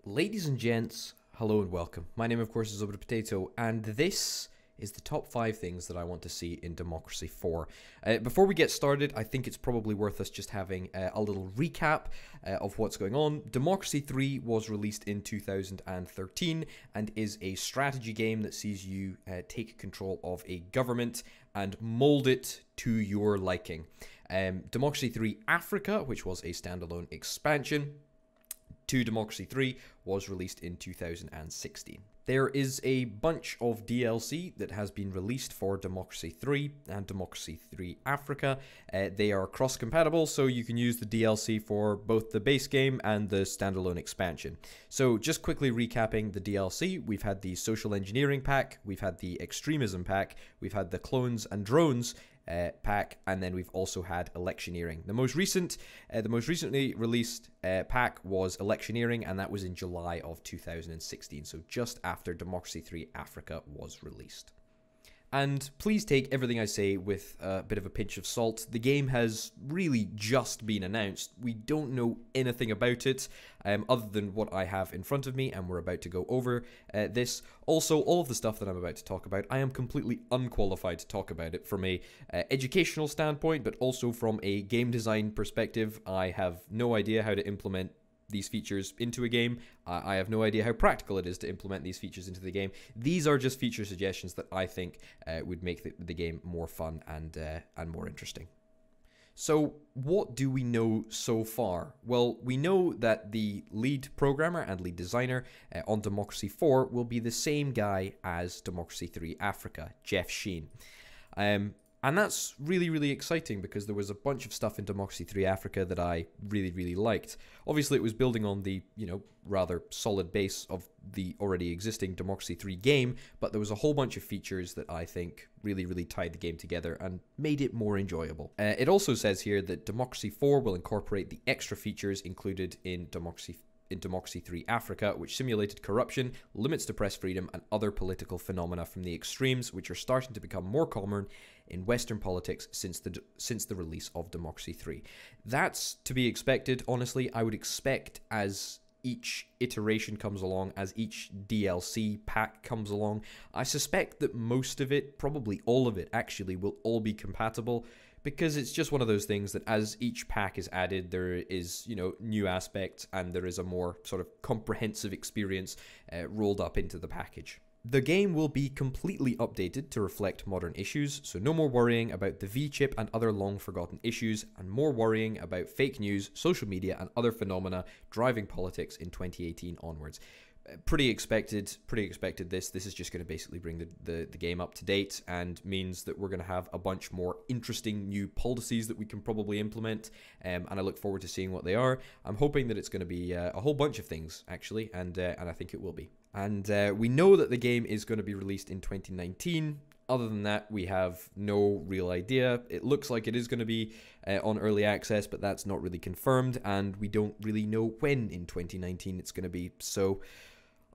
Ladies and gents, hello and welcome. My name, of course, is Orbital, and this is the top 5 things that I want to see in Democracy 4. Before we get started, I think it's probably worth us just having a little recap of what's going on. Democracy 3 was released in 2013 and is a strategy game that sees you take control of a government and mold it to your liking. Democracy 3 Africa, which was a standalone expansion to Democracy 3, was released in 2016. There is a bunch of DLC that has been released for Democracy 3 and Democracy 3 Africa. They are cross-compatible, so you can use the DLC for both the base game and the standalone expansion. So just quickly recapping the DLC, we've had the Social Engineering pack, we've had the Extremism pack, we've had the Clones and Drones pack, and then we've also had electioneering. The most recently released pack was electioneering, and that was in July of 2016, so just after Democracy 3 Africa was released. And please take everything I say with a bit of a pinch of salt. The game has really just been announced. We don't know anything about it other than what I have in front of me, and we're about to go over this. Also, all of the stuff that I'm about to talk about, I am completely unqualified to talk about it from a educational standpoint, but also from a game design perspective. I have no idea how to implement these features into a game. I have no idea how practical it is to implement these features into the game. These are just feature suggestions that I think would make the game more fun and more interesting. So what do we know so far? Well, we know that the lead programmer and lead designer on Democracy 4 will be the same guy as Democracy 3 Africa, Jeff Sheen. And that's really, really exciting because there was a bunch of stuff in Democracy 3 Africa that I really, really liked. Obviously, it was building on the, rather solid base of the already existing Democracy 3 game, but there was a whole bunch of features that I think really, really tied the game together and made it more enjoyable. It also says here that Democracy 4 will incorporate the extra features included in Democracy 3 Africa, which simulated corruption, limits to press freedom, and other political phenomena from the extremes, which are starting to become more common in Western politics since the release of Democracy 3. That's to be expected, honestly. I would expect as each iteration comes along, as each DLC pack comes along, I suspect that most of it, probably all of it actually, will all be compatible, because it's just one of those things that as each pack is added, there is, new aspects, and there is a more sort of comprehensive experience rolled up into the package. The game will be completely updated to reflect modern issues, so no more worrying about the V-chip and other long-forgotten issues, and more worrying about fake news, social media, and other phenomena driving politics in 2018 onwards. Pretty expected this. This is just going to basically bring the game up to date and means that we're going to have a bunch more interesting new policies that we can probably implement, and I look forward to seeing what they are. I'm hoping that it's going to be a whole bunch of things, actually, and I think it will be. And we know that the game is going to be released in 2019. Other than that, we have no real idea. It looks like it is going to be on early access, but that's not really confirmed, and we don't really know when in 2019 it's going to be. So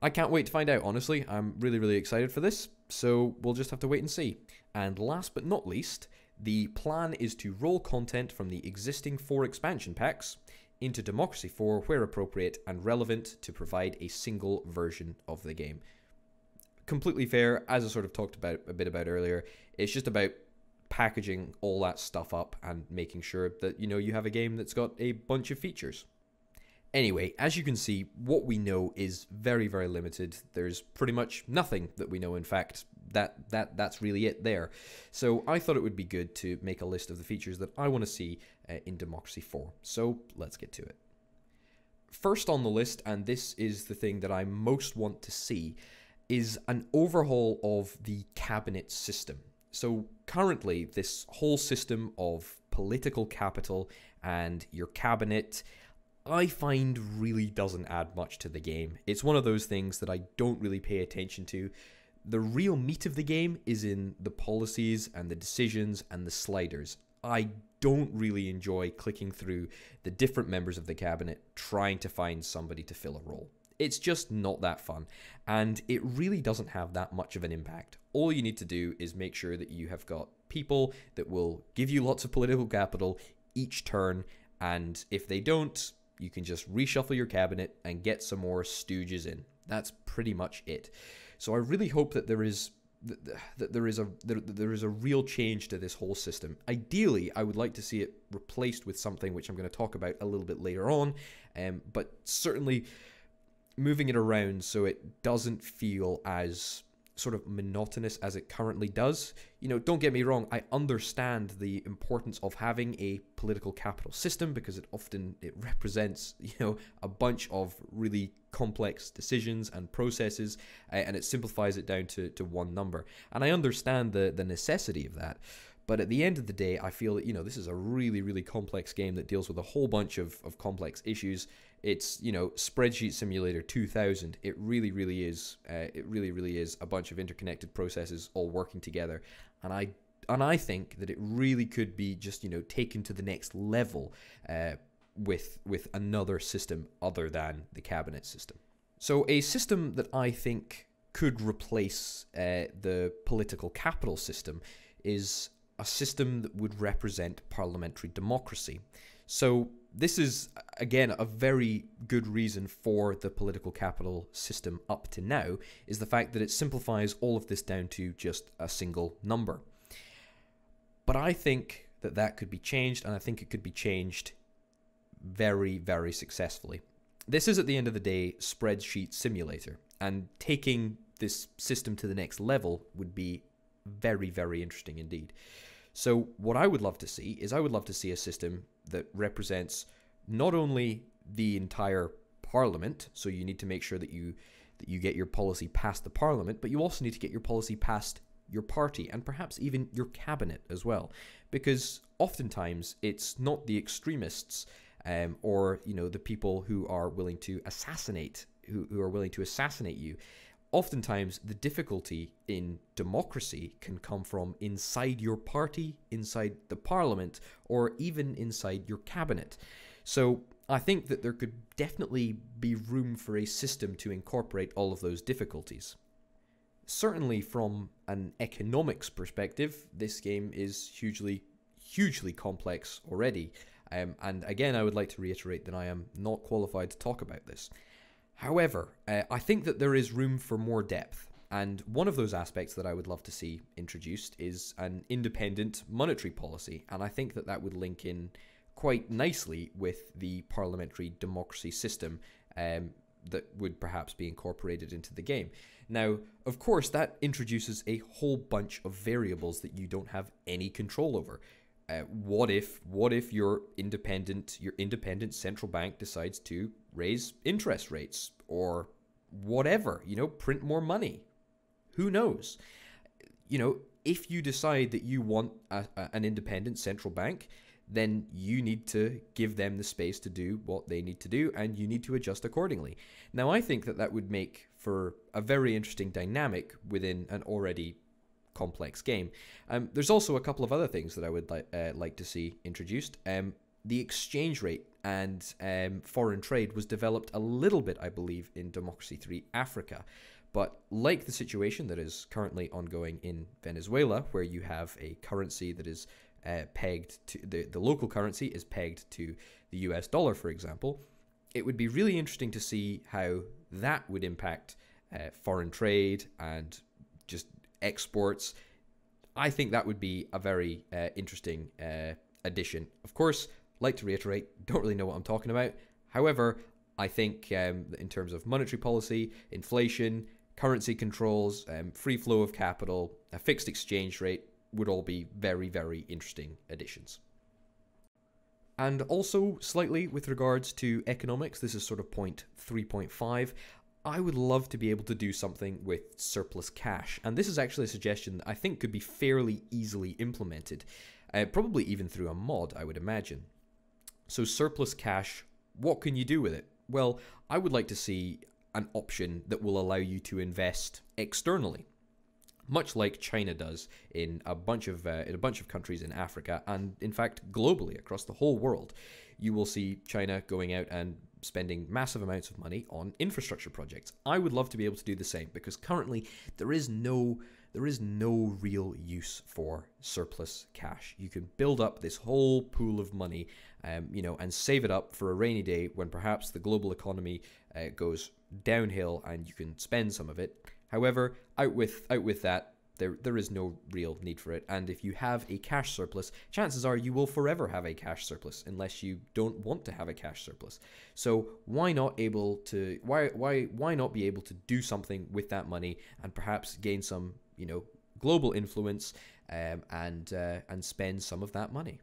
I can't wait to find out, honestly. I'm really, really excited for this, so we'll just have to wait and see. And last but not least, the plan is to roll content from the existing 4 expansion packs into Democracy 4 where appropriate and relevant to provide a single version of the game. Completely fair, as I sort of talked about a bit about earlier. It's just about packaging all that stuff up and making sure that, you have a game that's got a bunch of features. Anyway, as you can see, what we know is very, very limited. There's pretty much nothing that we know. In fact, that's really it there. So I thought it would be good to make a list of the features that I want to see in Democracy 4. So let's get to it. First on the list, and this is the thing that I most want to see, is an overhaul of the cabinet system. So currently, this whole system of political capital and your cabinet, I find really doesn't add much to the game. It's one of those things that I don't really pay attention to. The real meat of the game is in the policies and the decisions and the sliders. I don't really enjoy clicking through the different members of the cabinet trying to find somebody to fill a role. It's just not that fun, and it really doesn't have that much of an impact. All you need to do is make sure that you have got people that will give you lots of political capital each turn, and if they don't, You can just reshuffle your cabinet and get some more stooges in. That's pretty much it. So I really hope that there is a real change to this whole system. Ideally, I would like to see it replaced with something which I'm going to talk about a little bit later on, but certainly moving it around so it doesn't feel as sort of monotonous as it currently does. You know, don't get me wrong, I understand the importance of having a political capital system because it represents, you know, a bunch of really complex decisions and processes, and it simplifies it down to one number. And I understand the necessity of that. But at the end of the day, I feel that, you know, this is a really, really complex game that deals with a whole bunch of complex issues. It's, you know, Spreadsheet Simulator 2000. It really, really is. It really, really is a bunch of interconnected processes all working together. And I think that it really could be just, you know, taken to the next level with another system other than the cabinet system. So a system that I think could replace the political capital system is a system that would represent parliamentary democracy. So this is, again, a very good reason for the political capital system up to now, is the fact that it simplifies all of this down to just a single number. But I think that that could be changed, and I think it could be changed very, very successfully. This is, at the end of the day, Spreadsheet Simulator, and taking this system to the next level would be very, very interesting indeed. So what I would love to see is a system that represents not only the entire parliament, so you need to make sure that you get your policy past the parliament, but you also need to get your policy past your party and perhaps even your cabinet as well, because oftentimes it's not the extremists or, you know, the people who are willing to assassinate you. Oftentimes, the difficulty in democracy can come from inside your party, inside the parliament, or even inside your cabinet. So I think that there could definitely be room for a system to incorporate all of those difficulties. Certainly from an economics perspective, this game is hugely, hugely complex already. And again, I would like to reiterate that I am not qualified to talk about this. However, I think that there is room for more depth, and one of those aspects that I would love to see introduced is an independent monetary policy, and I think that that would link in quite nicely with the parliamentary democracy system that would perhaps be incorporated into the game. Now, of course, that introduces a whole bunch of variables that you don't have any control over. What if your independent central bank decides to raise interest rates or whatever, you know, print more money? Who knows? You know, if you decide that you want an independent central bank, then you need to give them the space to do what they need to do, and you need to adjust accordingly. Now, I think that that would make for a very interesting dynamic within an already complex game. There's also a couple of other things that I would like to see introduced. The exchange rate and foreign trade was developed a little bit, I believe, in Democracy 3 Africa. But like the situation that is currently ongoing in Venezuela, where you have a currency that is pegged to the local currency is pegged to the US dollar, for example, it would be really interesting to see how that would impact foreign trade and just exports. I think that would be a very interesting addition. Of course, like to reiterate, don't really know what I'm talking about. However, I think in terms of monetary policy, inflation, currency controls, free flow of capital, a fixed exchange rate would all be very, very interesting additions. And also, slightly with regards to economics, this is sort of point 3.5, I would love to be able to do something with surplus cash. And this is actually a suggestion that I think could be fairly easily implemented, probably even through a mod, I would imagine. So surplus cash, what can you do with it? Well, I would like to see an option that will allow you to invest externally, much like China does in a bunch of countries in Africa, and in fact globally across the whole world. You will see China going out and spending massive amounts of money on infrastructure projects. I would love to be able to do the same, because currently there is no there is no real use for surplus cash. You can build up this whole pool of money, and save it up for a rainy day when perhaps the global economy goes downhill and you can spend some of it. However, out with that, there is no real need for it. And if you have a cash surplus, chances are you will forever have a cash surplus unless you don't want to have a cash surplus. So why not be able to do something with that money and perhaps gain some, global influence, and spend some of that money.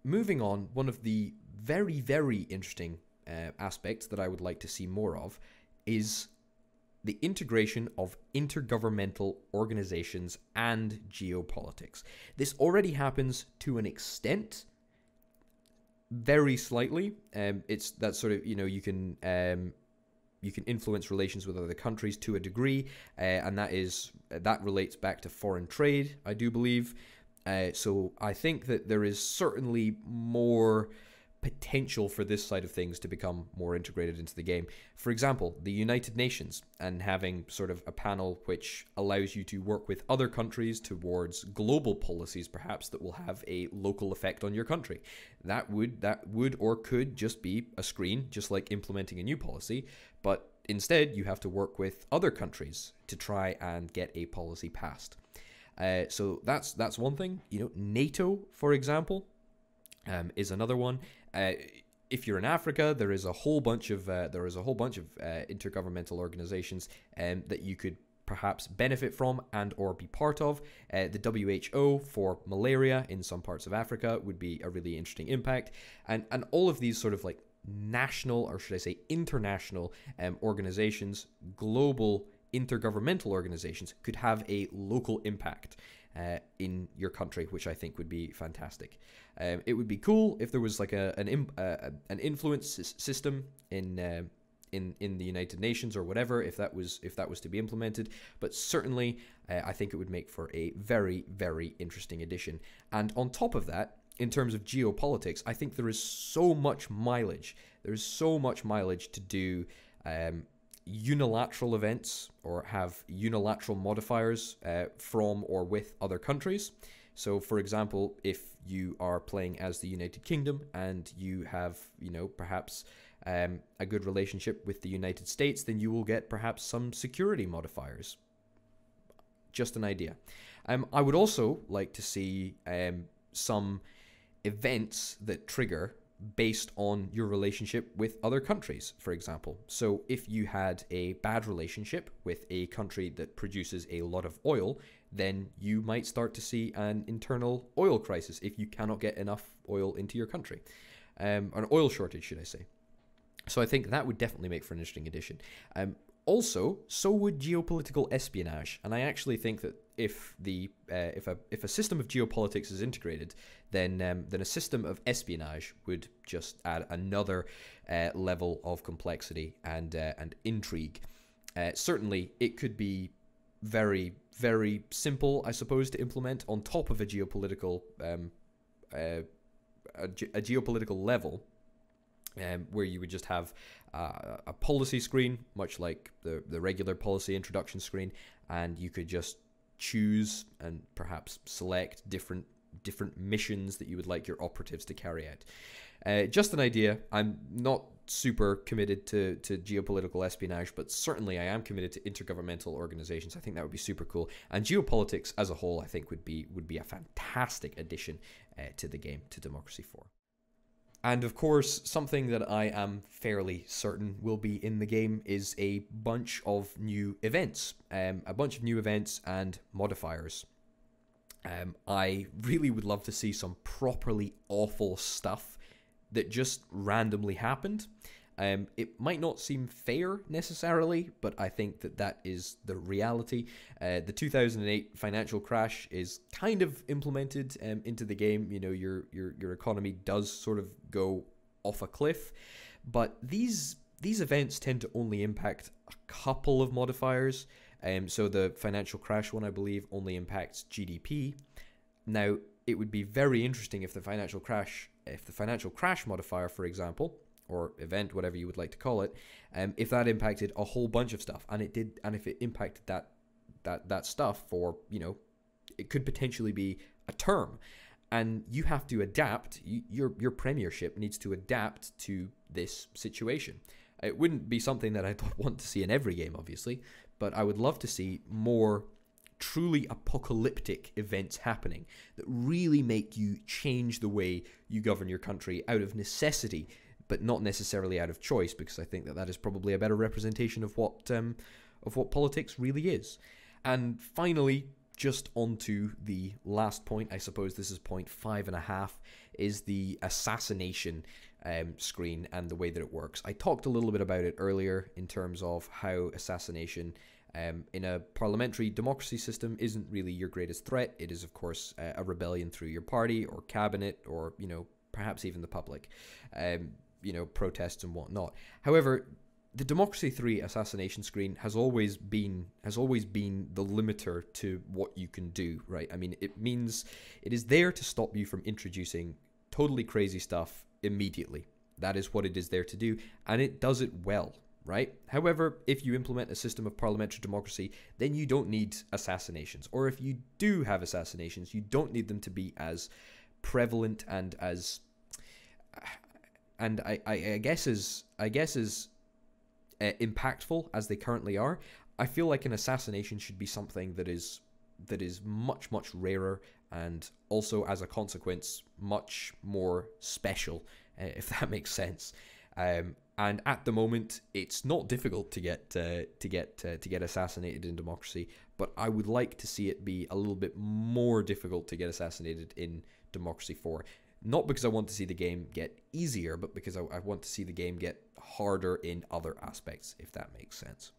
Moving on, one of the very, very interesting aspects that I would like to see more of is the integration of intergovernmental organizations and geopolitics. This already happens to an extent, very slightly. It's that sort of, you can influence relations with other countries to a degree, and that relates back to foreign trade, I do believe. So I think that there is certainly more potential for this side of things to become more integrated into the game. For example, the United Nations, and having sort of a panel which allows you to work with other countries towards global policies, perhaps, that will have a local effect on your country. That would or could just be a screen, just like implementing a new policy, but instead you have to work with other countries to try and get a policy passed. So that's one thing. NATO, for example, is another one. If you're in Africa, there is a whole bunch of intergovernmental organizations that you could perhaps benefit from and or be part of. The WHO for malaria in some parts of Africa would be a really interesting impact, and all of these sort of like national, or should I say international, organizations, global intergovernmental organizations, could have a local impact in your country, which I think would be fantastic. It would be cool if there was like an influence system in the United Nations or whatever, if that was to be implemented. But certainly, I think it would make for a very, very interesting addition. And on top of that, in terms of geopolitics, I think there is so much mileage. There's so much mileage to do unilateral events or have unilateral modifiers from or with other countries. So, for example, if you are playing as the United Kingdom and you have, perhaps a good relationship with the United States, then you will get perhaps some security modifiers. Just an idea. I would also like to see some events that trigger based on your relationship with other countries, for example. So if you had a bad relationship with a country that produces a lot of oil, then you might start to see an internal oil crisis if you cannot get enough oil into your country. An oil shortage, should I say. So I think that would definitely make for an interesting addition. Also, so would geopolitical espionage, and I actually think that if a system of geopolitics is integrated, then a system of espionage would just add another level of complexity and intrigue. Certainly, it could be very, very simple, I suppose, to implement on top of a geopolitical level. Where you would just have a policy screen, much like the regular policy introduction screen, and you could just choose and perhaps select different missions that you would like your operatives to carry out. Just an idea. I'm not super committed to geopolitical espionage, but certainly I am committed to intergovernmental organizations. I think that would be super cool. And geopolitics as a whole, I think, would be a fantastic addition to the game, to Democracy 4. And of course, something that I am fairly certain will be in the game is a bunch of new events. And modifiers. I really would love to see some properly awful stuff that just randomly happened. It might not seem fair necessarily, but I think that is the reality. The 2008 financial crash is kind of implemented into the game. Your economy does sort of go off a cliff, but these events tend to only impact a couple of modifiers. So the financial crash one, I believe, only impacts GDP. Now, it would be very interesting if the financial crash modifier, for example, or event, whatever you would like to call it, if that impacted a whole bunch of stuff, and it did, and if it impacted that stuff for, you know, it could potentially be a term, and you have to adapt. Your premiership needs to adapt to this situation. It wouldn't be something that I'd want to see in every game, obviously, but I would love to see more truly apocalyptic events happening that really make you change the way you govern your country out of necessity, but not necessarily out of choice, because I think that is probably a better representation of what politics really is. And finally, just onto the last point, I suppose this is point 5.5, is the assassination screen and the way that it works. I talked a little bit about it earlier in terms of how assassination in a parliamentary democracy system isn't really your greatest threat. It is, of course, a rebellion through your party or cabinet, or, you know, perhaps even the public, you know, protests and whatnot. However, the Democracy 3 assassination screen has always been the limiter to what you can do, right? I mean, it means it is there to stop you from introducing totally crazy stuff immediately. That is what it is there to do, and it does it well, right? However, if you implement a system of parliamentary democracy, then you don't need assassinations. Or if you do have assassinations, you don't need them to be as prevalent and as I guess as impactful as they currently are. I feel like an assassination should be something that is much rarer, and also as a consequence much more special, if that makes sense. And at the moment, it's not difficult to get assassinated in democracy, but I would like to see it be a little bit more difficult to get assassinated in Democracy 4. Not because I want to see the game get easier, but because I want to see the game get harder in other aspects, if that makes sense.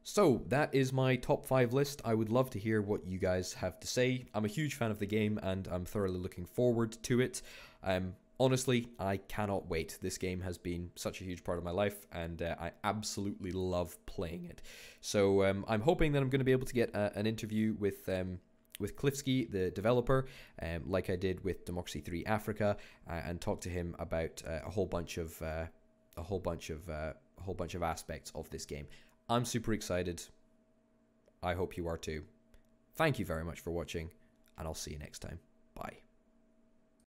So that is my top 5 list. I would love to hear what you guys have to say. I'm a huge fan of the game, and I'm thoroughly looking forward to it. Honestly, I cannot wait. This game has been such a huge part of my life, and I absolutely love playing it. So I'm hoping that I'm going to be able to get an interview with Klifsky, the developer, like I did with Democracy 3 Africa, and talk to him about a whole bunch of aspects of this game. I'm super excited. I hope you are too. Thank you very much for watching, and I'll see you next time. Bye.